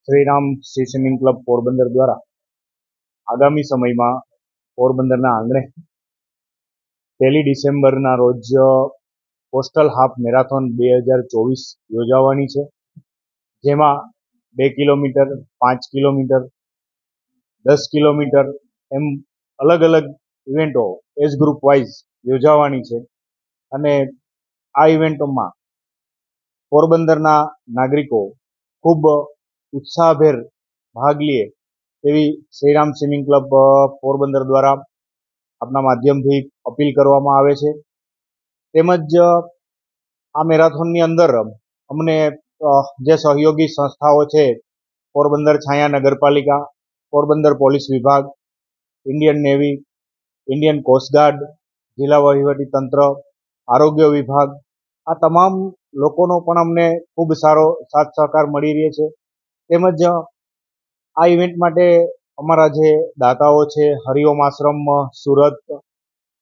Shriram C swimming club Porbandar દ્વારા આગામી સમયમાં પોરબંદરના આંગણે 1 ડિસેમ્બરના રોજ કોસ્ટલ હાફ મેરાથોન 2024 યોજાવાની છે, જેમાં 2 કિલોમીટર, 5 કિલોમીટર, 10 કિલોમીટર એમ અલગ અલગ ઇવેન્ટો એજ ગ્રુપ વાઇઝ યોજાવાની છે. અને આ ઇવેન્ટોમાં પોરબંદરના નાગરિકો ખૂબ ઉત્સાહભેર ભાગ લે તેવી શ્રીરામ સ્વિમિંગ ક્લબ પોરબંદર દ્વારા આપના માધ્યમથી અપીલ કરવામાં આવે છે. તેમજ આ મેરાથોનની અંદર અમને જે સહયોગી સંસ્થાઓ છે, પોરબંદર છાયા નગરપાલિકા, પોરબંદર પોલીસ વિભાગ, ઇન્ડિયન નેવી, ઇન્ડિયન કોસ્ટગાર્ડ, જિલ્લા વહીવટી તંત્ર, આરોગ્ય વિભાગ, આ તમામ લોકોનો પણ અમને ખૂબ સારો સાથ સહકાર મળી રહ્યો છે. તેમજ આ ઇવેન્ટ માટે અમારા જે દાતાઓ છે, Hariom Ashram Surat,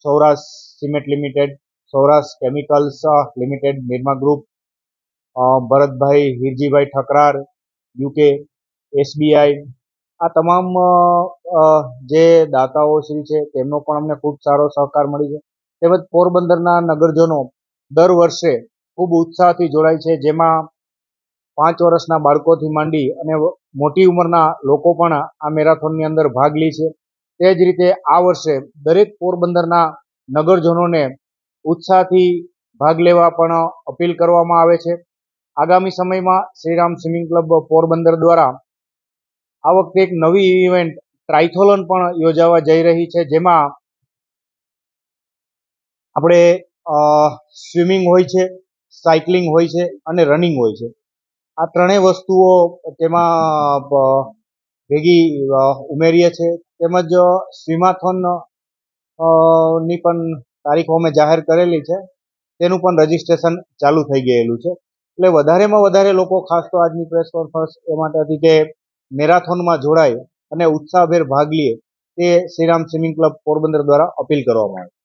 Saurashtra cement limited, Saurashtra chemicals limited, Nirma group, Bharatbhai Hirjibhai Thakrar, UK, SBI, આ તમામ જે દાતાઓ શ્રી છે તેમનો પણ અમને ખૂબ સારો સહકાર મળી છે. તેમજ પોરબંદરના નગરજનો દર વર્ષે ખૂબ ઉત્સાહથી જોડાય છે, જેમાં 5 વર્ષના બાળકોથી માંડી અને મોટી ઉંમરના લોકો પણ આ મેરાથોનની અંદર ભાગ લે છે. તે જ રીતે આ વર્ષે દરેક પોરબંદરના નગરજનોને ઉત્સાહથી ભાગ લેવા પણ અપીલ કરવામાં આવે છે. આગામી સમયમાં શ્રીરામ સ્વિમિંગ ક્લબ પોરબંદર દ્વારા આ વખતે એક નવી ઇવેન્ટ ટ્રાયથોલોન પણ યોજાવા જઈ રહી છે, જેમાં આપણે સ્વિમિંગ હોય છે, સાયકલિંગ હોય છે અને રનિંગ હોય છે. આ ત્રણેય વસ્તુઓ તેમાં ભેગી ઉમેરીએ છે. તેમજ સ્વિમાથોન ની પણ તારીખો અમે જાહેર કરેલી છે, તેનું પણ રજીસ્ટ્રેશન ચાલુ થઈ ગયેલું છે. એટલે વધારેમાં વધારે લોકો, ખાસ તો આજની પ્રેસ કોન્ફરન્સ એ માટે હતી કે મેરાથોનમાં જોડાય અને ઉત્સાહભેર ભાગ લે, તે શ્રીરામ સ્વિમિંગ ક્લબ પોરબંદર દ્વારા અપીલ કરવામાં આવી.